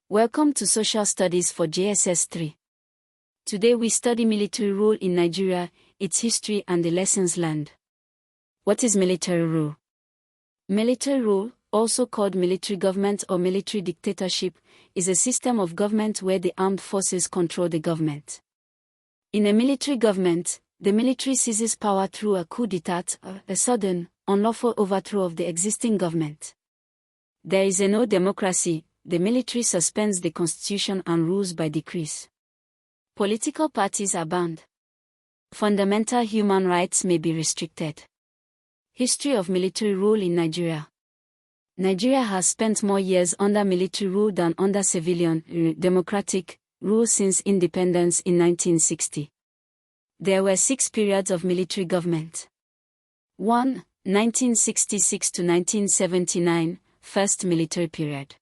Welcome to Social Studies for JSS 3. Today we study military rule in Nigeria, its history and the lessons learned. What is military rule? Military rule, also called military government or military dictatorship, is a system of government where the armed forces control the government. In a military government, the military seizes power through a coup d'état, a sudden, unlawful overthrow of the existing government. There is no democracy. The military suspends the constitution and rules by decrees. Political parties are banned. Fundamental human rights may be restricted. History of military rule in Nigeria. Nigeria has spent more years under military rule than under civilian, democratic, rule since independence in 1960. There were 6 periods of military government. 1. 1966 to 1979, first military period.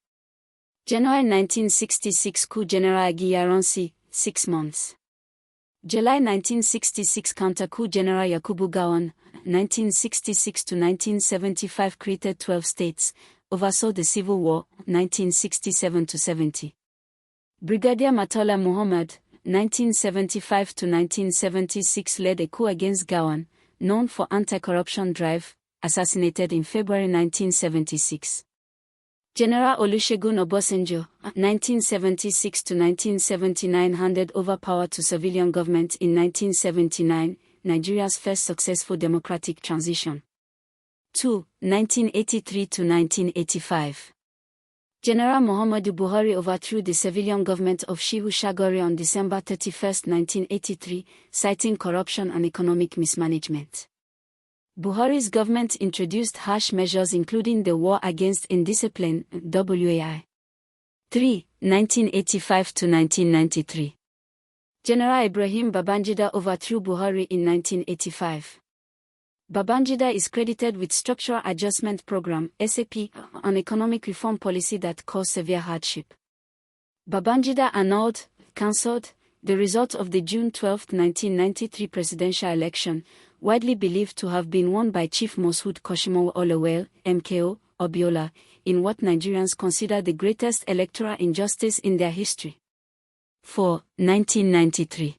January 1966 Coup General Aguiyi-Ironsi, 6 months. July 1966 Counter-coup General Yakubu Gowon, 1966 to 1975 created 12 states, oversaw the civil war, 1967 to 70. Brigadier Matola Muhammad, 1975 to 1976 led a coup against Gowon, known for anti-corruption drive, assassinated in February 1976. General Olusegun Obasanjo, 1976 to 1979 handed over power to civilian government in 1979, Nigeria's first successful democratic transition. 2. 1983 to 1985. General Muhammadu Buhari overthrew the civilian government of Shehu Shagari on December 31, 1983, citing corruption and economic mismanagement. Buhari's government introduced harsh measures including the War Against Indiscipline, WAEC. 3. 1985 to 1993. General Ibrahim Babangida overthrew Buhari in 1985. Babangida is credited with Structural Adjustment Program (SAP), an economic reform policy that caused severe hardship. Babangida annulled, cancelled, the result of the June 12, 1993 presidential election, widely believed to have been won by Chief Moshood Koshimawo-Olawale, NECO, Obiola, in what Nigerians consider the greatest electoral injustice in their history. 4. 1993.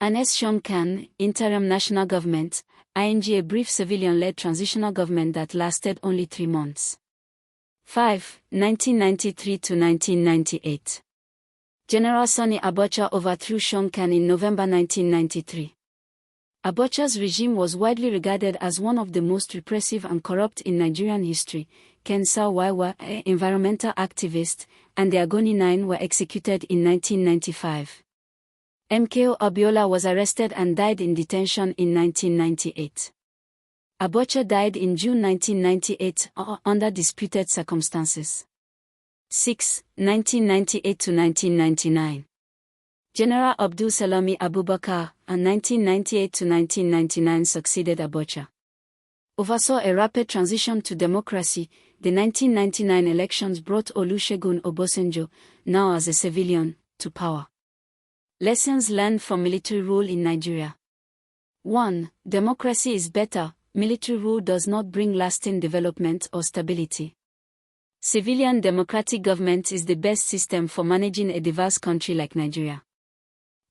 Anes Shomkan, Interim National Government, ING, a brief civilian-led transitional government that lasted only 3 months. 5. 1993 to 1998. General Sani Abacha overthrew Shomkan in November 1993. Abacha's regime was widely regarded as one of the most repressive and corrupt in Nigerian history. Ken Sawaiwa, an environmental activist, and the Agoni 9 were executed in 1995. MKO Abiola was arrested and died in detention in 1998. Abacha died in June 1998 under disputed circumstances. 6. 1998 to 1999. General Abdul Salami Abubakar, and 1998 to 1999 succeeded Abacha. Oversaw a rapid transition to democracy. The 1999 elections brought Olusegun Obasanjo, now as a civilian, to power. Lessons learned from military rule in Nigeria. 1. Democracy is better. Military rule does not bring lasting development or stability. Civilian democratic government is the best system for managing a diverse country like Nigeria.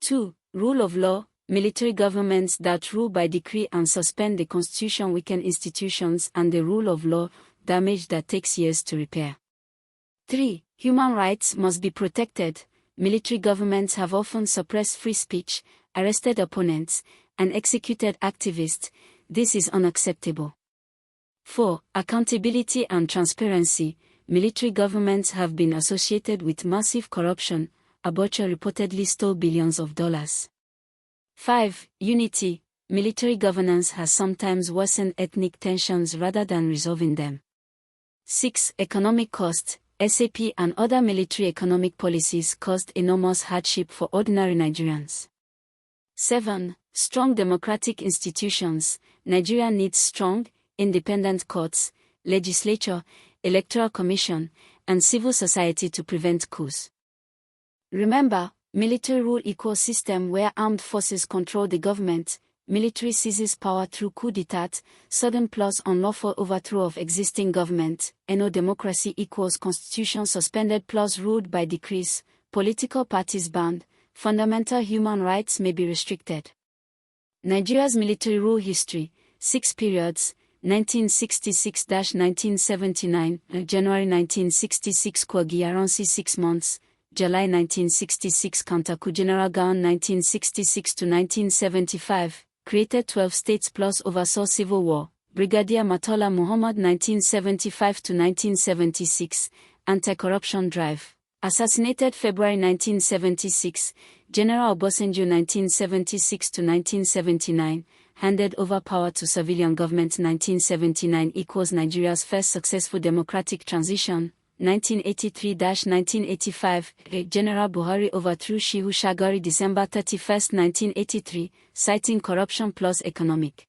2. Rule of law. Military governments that rule by decree and suspend the constitution weaken institutions and the rule of law, damage that takes years to repair. 3. Human rights must be protected. Military governments have often suppressed free speech, arrested opponents, and executed activists. This is unacceptable. 4. Accountability and transparency. Military governments have been associated with massive corruption. Abacha reportedly stole billions of dollars. 5. Unity. Military governance has sometimes worsened ethnic tensions rather than resolving them. 6. Economic cost. SAP and other military economic policies caused enormous hardship for ordinary Nigerians. 7. Strong democratic institutions. Nigeria needs strong, independent courts, legislature, electoral commission, and civil society to prevent coups. Remember, military rule equals system where armed forces control the government, military seizes power through coup d'état, sudden plus unlawful overthrow of existing government, no democracy equals constitution suspended plus ruled by decrees, political parties banned, fundamental human rights may be restricted. Nigeria's military rule history, 6 periods, 1966-1979, January 1966 Kogi Aransi 6 months, July 1966 Kantaku General Gaon 1966-1975, created 12 states plus oversaw civil war, Brigadier Matola Muhammad 1975-1976, anti-corruption drive, assassinated February 1976, General Obasanjo 1976-1979, handed over power to civilian government 1979 equals Nigeria's first successful democratic transition, 1983-1985, General Buhari overthrew Shehu Shagari December 31, 1983, citing corruption plus economic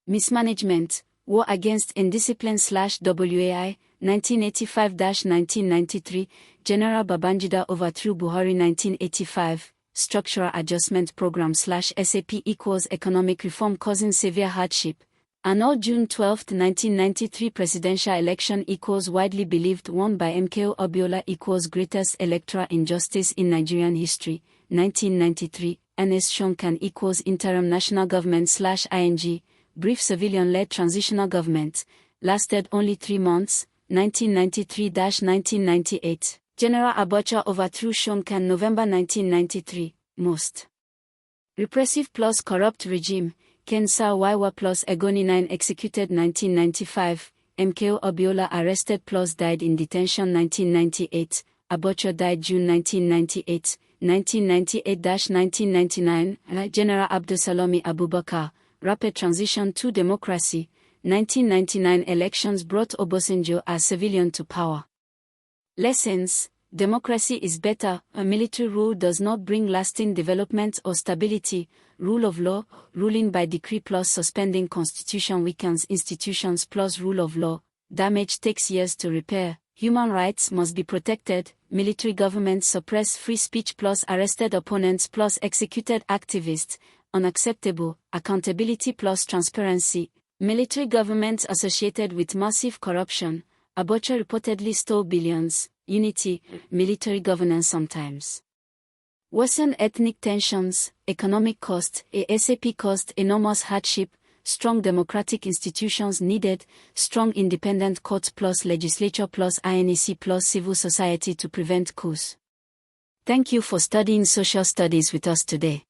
mismanagement, war against indiscipline/WAI, 1985-1993, General Babangida overthrew Buhari 1985, structural adjustment program/SAP equals economic reform causing severe hardship. Annual June 12, 1993 presidential election equals widely believed won by MKO Abiola equals greatest electoral injustice in Nigerian history, 1993, Ernest Shonkan equals interim national government/ING, brief civilian-led transitional government, lasted only 3 months, 1993-1998, General Abacha overthrew Shonkan November 1993, most repressive plus corrupt regime, Kensa Waiwa plus Egoni 9 executed 1995, MKO Abiola arrested plus died in detention 1998, Abacha died June 1998, 1998-1999, General Abdusalami Abubakar, rapid transition to democracy, 1999 elections brought Obasanjo as civilian to power. Lessons: democracy is better, a military rule does not bring lasting development or stability, rule of law, ruling by decree plus suspending constitution weakens institutions plus rule of law, damage takes years to repair, human rights must be protected, military government suppress free speech plus arrested opponents plus executed activists, unacceptable, accountability plus transparency, military governments associated with massive corruption, Abacha reportedly stole billions, unity, military governance sometimes worsen ethnic tensions, economic cost, SAP caused enormous hardship, strong democratic institutions needed, strong independent courts plus legislature plus INEC plus civil society to prevent coups. Thank you for studying social studies with us today.